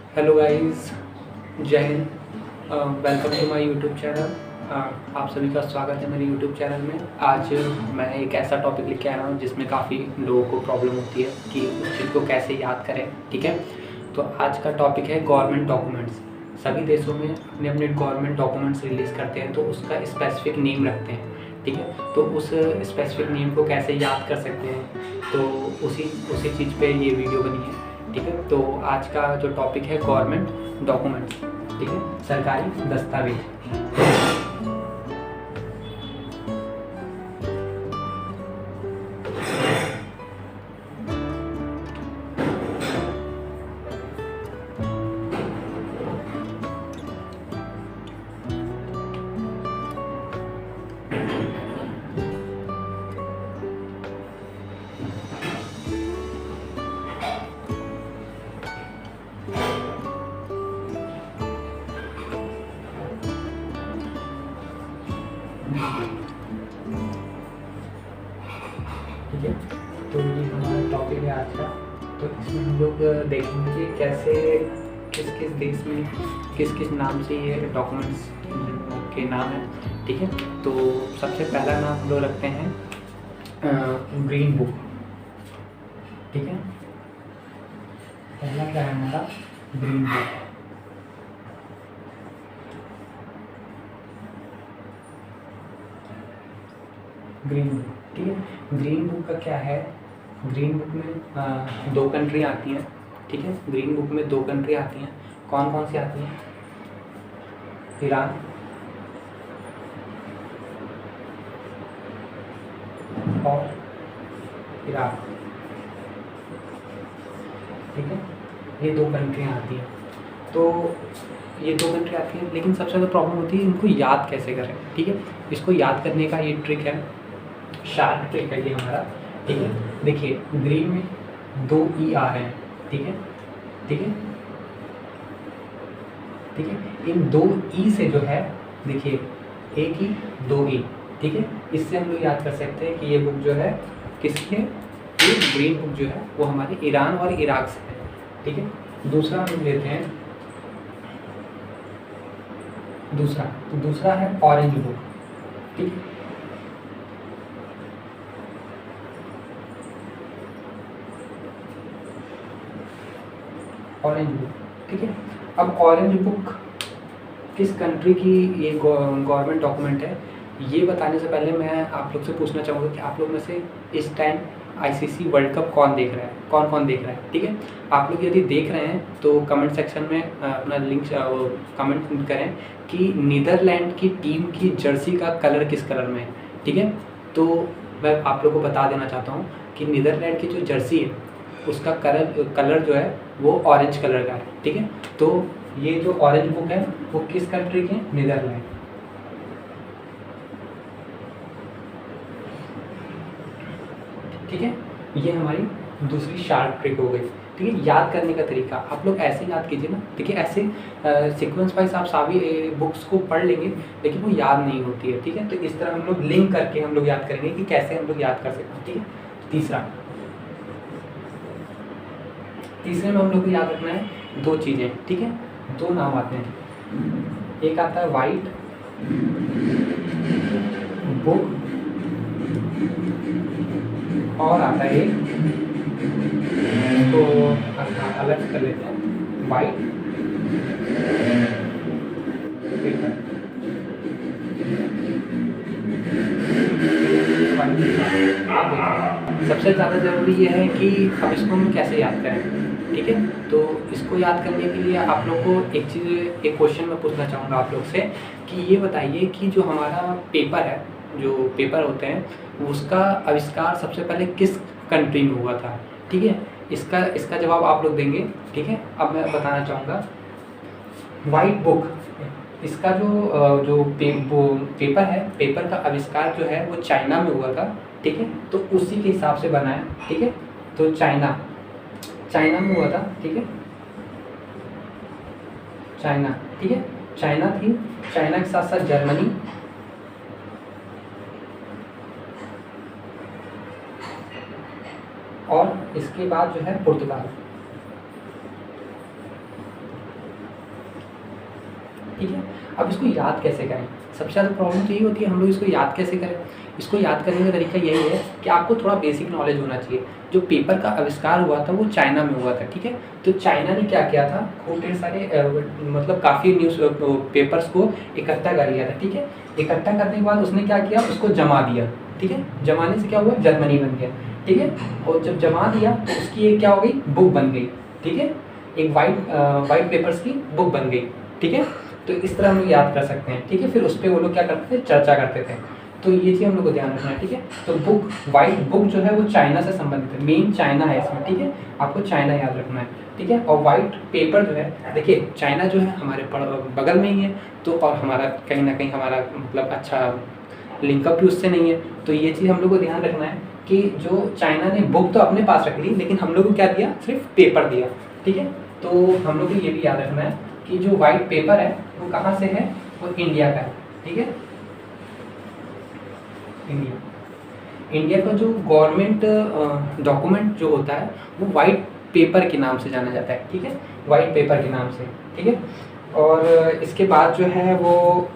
Hello guys, Jai Hind. Welcome to my YouTube channel. आप सभी का स्वागत है मेरे यूट्यूब चैनल में। आज मैं एक ऐसा टॉपिक लेके आया हूँ जिसमें काफ़ी लोगों को प्रॉब्लम होती है कि उस चीज़ को कैसे याद करें। ठीक है, तो आज का टॉपिक है गवर्नमेंट डॉक्यूमेंट्स। सभी देशों में अपने अपने गवर्नमेंट डॉक्यूमेंट्स रिलीज़ करते हैं तो उसका स्पेसिफिक नेम रखते हैं। ठीक है, तो उस स्पेसिफिक नेम को कैसे याद कर सकते हैं, तो उसी उसी चीज़ पे ये वीडियो बनी है। ठीक है, तो आज का जो टॉपिक है गवर्नमेंट डॉक्यूमेंट्स। ठीक है, सरकारी दस्तावेज। ठीक है, तो ये हमारा टॉपिक है आज का। तो इसमें हम लोग देखेंगे कि कैसे किस किस देश में किस किस नाम से ये डॉक्यूमेंट्स के नाम हैं। ठीक है, तो सबसे पहला नाम हम लोग रखते हैं ग्रीन बुक। ठीक है, पहला क्या है हमारा? Green book. ग्रीन बुक, ठीक है। ग्रीन बुक का क्या है? ग्रीन बुक में दो कंट्री आती हैं। ठीक है, ग्रीन बुक में दो कंट्री आती हैं। कौन कौन सी आती हैं? ईरान और इराक। ठीक है, ये दो कंट्रियाँ आती हैं। तो ये दो कंट्री आती हैं, लेकिन सबसे ज़्यादा प्रॉब्लम होती है इनको याद कैसे करें। ठीक है, इसको याद करने का ये ट्रिक है, शार्प ट्रिक है ये हमारा। ठीक है, देखिए ग्रीन में दो ई आ रहे हैं। ठीक है, ठीक है, ठीक है। इन दो ई से जो है, देखिए एक ई दो ई। ठीक है, इससे हम लोग याद कर सकते हैं कि ये बुक जो है किसकी है? ये ग्रीन बुक जो है वो हमारे ईरान और इराक से है। ठीक है, दूसरा हम लेते हैं, दूसरा है ऑरेंज बुक। ठीक है, ऑरेंज बुक। ठीक है, अब ऑरेंज बुक किस कंट्री की ये गवर्नमेंट डॉक्यूमेंट है, ये बताने से पहले मैं आप लोग से पूछना चाहूँगा कि आप लोग में से इस टाइम आईसीसी वर्ल्ड कप कौन देख रहा है? कौन कौन देख रहा है? ठीक है, आप लोग यदि देख रहे हैं तो कमेंट सेक्शन में अपना लिंक कमेंट करें कि नीदरलैंड की टीम की जर्सी का कलर किस कलर में है। ठीक है, तो मैं आप लोग को बता देना चाहता हूँ कि नीदरलैंड की जो जर्सी है उसका कलर जो है वो ऑरेंज कलर का है। ठीक है, तो ये जो ऑरेंज बुक है वो किस कंट्री की है? नीदरलैंड। ठीक है, ये हमारी दूसरी शार्प ट्रिक हो गई। ठीक है, याद करने का तरीका आप लोग ऐसे याद कीजिए ना। देखिए ऐसे सीक्वेंस वाइज आप सभी बुक्स को पढ़ लेंगे लेकिन वो याद नहीं होती है। ठीक है, तो इस तरह हम लोग लिंक करके हम लोग याद करेंगे कि कैसे हम लोग याद कर सकते हैं। ठीक है, तीसरे में हम लोग को याद रखना है दो चीज़ें। ठीक है, दो नाम आते हैं, एक आता है वाइट बुक और आता है एक, तो अलग कर लेते हैं, वाइट पेपर। आप देखिए सबसे ज़्यादा ज़रूरी ये है कि अब इसको हम कैसे याद करें। ठीक है, तो इसको याद करने के लिए आप लोग को एक क्वेश्चन मैं पूछना चाहूँगा आप लोग से कि ये बताइए कि जो हमारा पेपर है, जो पेपर होते हैं उसका आविष्कार सबसे पहले किस कंट्री में हुआ था। ठीक है, इसका जवाब आप लोग देंगे। ठीक है, अब मैं बताना चाहूँगा वाइट बुक, इसका जो पेपर है, पेपर का आविष्कार जो है वो चाइना में हुआ था। ठीक है, तो उसी के हिसाब से बना है। ठीक है, तो चाइना में हुआ था। ठीक है, चाइना। ठीक है, चाइना थी, चाइना के साथ साथ जर्मनी और इसके बाद जो है पुर्तगाल। ठीक है। अब इसको याद कैसे करें? सबसे ज़्यादा प्रॉब्लम तो यही होती है, हम लोग इसको याद कैसे करें? इसको याद करने का तरीका यही है कि आपको थोड़ा बेसिक नॉलेज होना चाहिए। जो पेपर का आविष्कार हुआ था वो चाइना में हुआ था, ठीक है। तो चाइना ने क्या किया था, खूब ढेर सारे मतलब काफ़ी न्यूज़ पेपर्स को इकट्ठा कर लिया था, ठीक है। इकट्ठा करने के बाद उसने क्या किया, उसको जमा दिया, ठीक है। जमाने से क्या हुआ, जर्मनी बन गया, ठीक है। और जब जमा दिया तो उसकी एक क्या हो गई, बुक बन गई, ठीक है। एक वाइट पेपर्स की बुक बन गई, ठीक है। तो इस तरह हम लोग याद कर सकते हैं, ठीक है। फिर उस पर वो लोग क्या करते थे, चर्चा करते थे। तो ये चीज़ हम लोग को ध्यान रखना है, ठीक है। तो बुक, वाइट बुक जो है वो चाइना से संबंधित है, मेन चाइना है इसमें, ठीक है। आपको चाइना याद रखना है, ठीक है। और वाइट पेपर जो है, देखिए चाइना जो है हमारे बगल में ही है, तो और हमारा कहीं ना कहीं हमारा मतलब अच्छा लिंकअप भी उससे नहीं है। तो ये चीज़ हम लोग को ध्यान रखना है कि जो चाइना ने बुक तो अपने पास रख ली, लेकिन हम लोग को क्या दिया, सिर्फ पेपर दिया, ठीक है। तो हम लोग को ये भी याद रखना है कि जो वाइट पेपर है वो कहाँ से है, वो इंडिया का है, ठीक है। इंडिया का जो गवर्नमेंट डॉक्यूमेंट जो होता है वो वाइट पेपर के नाम से जाना जाता है, ठीक है। वाइट पेपर के नाम से, ठीक है। और इसके बाद जो है वो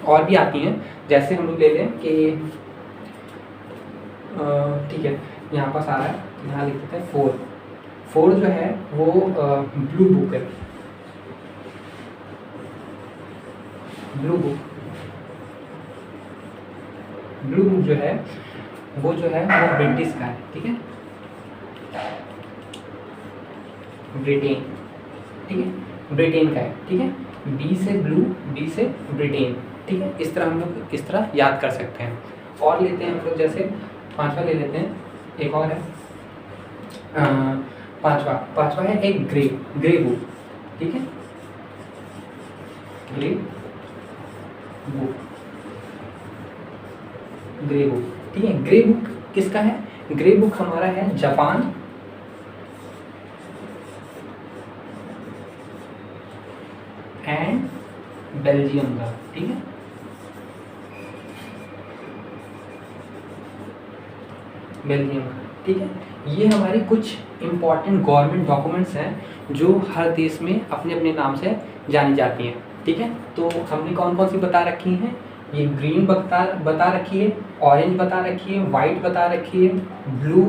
और भी आती हैं, जैसे हम लोग ले लें कि ठीक है, यहाँ पास आ रहा है, यहाँ लिख देते हैं 4 जो है वो ब्लू बुक है, ब्लू बुक जो है वो ब्रिटिश का है, ठीक है, ब्रिटेन, ठीक है, ब्रिटेन का है, ठीक है। बी से ब्लू, बी से ब्रिटेन, ठीक है। इस तरह हम लोग इस तरह याद कर सकते हैं। और लेते हैं हम लोग, जैसे 5वां ले लेते हैं, एक और है 5वां है एक ग्रे बुक, ठीक है, ग्रे बुक, ठीक है। ग्रे बुक किसका है, ग्रे बुक हमारा है जापान एंड बेल्जियम का, ठीक है। बेल्जियम का, ठीक है। ये हमारी कुछ इंपॉर्टेंट गवर्नमेंट डॉक्यूमेंट्स हैं जो हर देश में अपने अपने नाम से जानी जाती हैं, ठीक है। तो हमने कौन कौन सी बता रखी हैं, ये ग्रीन बता रखी है, ऑरेंज बता रखी है, वाइट बता रखी है, ब्लू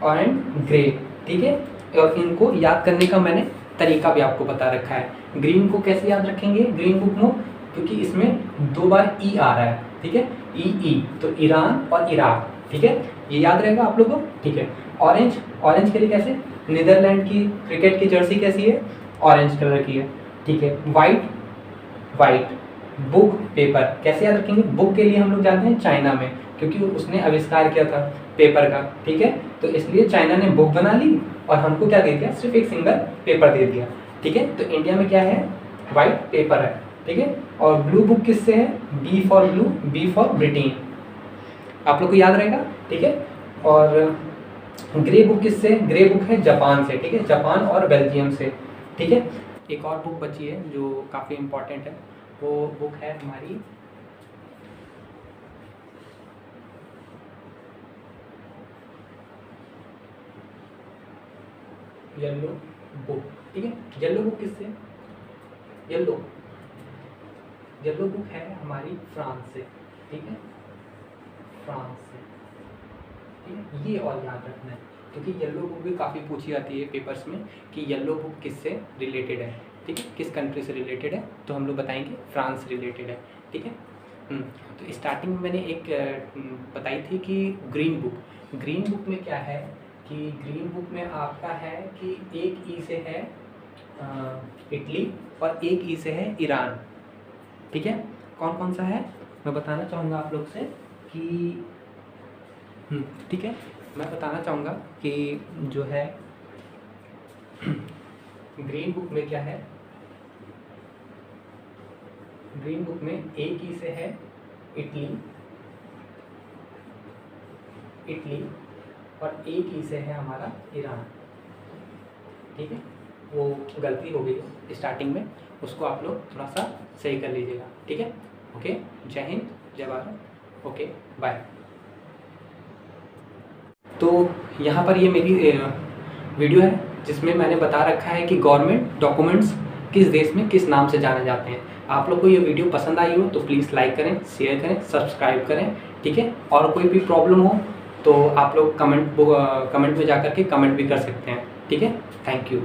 एंड ग्रे, ठीक है। और इनको याद करने का मैंने तरीका भी आपको बता रखा है। ग्रीन को कैसे याद रखेंगे, ग्रीन बुक में, क्योंकि इसमें 2 बार ई आ रहा है, ठीक है, ई, तो ईरान और इराक, ठीक है, ये याद रहेगा आप लोगों को, ठीक है। ऑरेंज के लिए कैसे, नीदरलैंड की क्रिकेट की जर्सी कैसी है, ऑरेंज कलर की है, ठीक है। वाइट बुक पेपर कैसे याद रखेंगे, बुक के लिए हम लोग जाते हैं चाइना में, क्योंकि उसने आविष्कार किया था पेपर का, ठीक है। तो इसलिए चाइना ने बुक बना ली और हमको क्या दे दिया, सिर्फ एक सिंगल पेपर दे दिया, ठीक है। तो इंडिया में क्या है, वाइट पेपर है, ठीक है। और ब्लू बुक किससे है, B for blue, B for Britain, आप लोग को याद रहेगा, ठीक है। और ग्रे बुक किससे, ग्रे बुक है जापान से, ठीक है, जापान और बेल्जियम से, ठीक है। एक और बुक बची है जो काफ़ी इम्पोर्टेंट है, वो बुक है हमारी येलो बुक, ठीक है। येलो बुक किससे, येलो बुक है हमारी फ्रांस से, ठीक है, फ्रांस से, ठीक है। ये और याद रखना है, क्योंकि येलो बुक भी काफ़ी पूछी जाती है पेपर्स में कि येलो बुक किससे रिलेटेड है, ठीक है, किस कंट्री से रिलेटेड है, तो हम लोग बताएंगे फ्रांस से रिलेटेड है, ठीक है। तो स्टार्टिंग में मैंने एक बताई थी कि ग्रीन बुक में क्या है कि ग्रीन बुक में आपका है कि एक ई से है इटली और एक ई से है ईरान, ठीक है। कौन कौन सा है मैं बताना चाहूँगा आप लोग से कि ठीक है, मैं बताना चाहूँगा कि जो है ग्रीन बुक में क्या है, ग्रीन बुक में एक ही से है इटली और एक ही से है हमारा ईरान, ठीक है। वो गलती हो गई स्टार्टिंग में, उसको आप लोग थोड़ा सा सही कर लीजिएगा, ठीक है। ओके, जय हिंद, जय भारत, ओके, बाय। तो यहाँ पर ये मेरी वीडियो है जिसमें मैंने बता रखा है कि गवर्नमेंट डॉक्यूमेंट्स किस देश में किस नाम से जाने जाते हैं। आप लोग को ये वीडियो पसंद आई हो तो प्लीज़ लाइक करें, शेयर करें, सब्सक्राइब करें, ठीक है। और कोई भी प्रॉब्लम हो तो आप लोग कमेंट में जा कर के कमेंट भी कर सकते हैं, ठीक है। Thank you.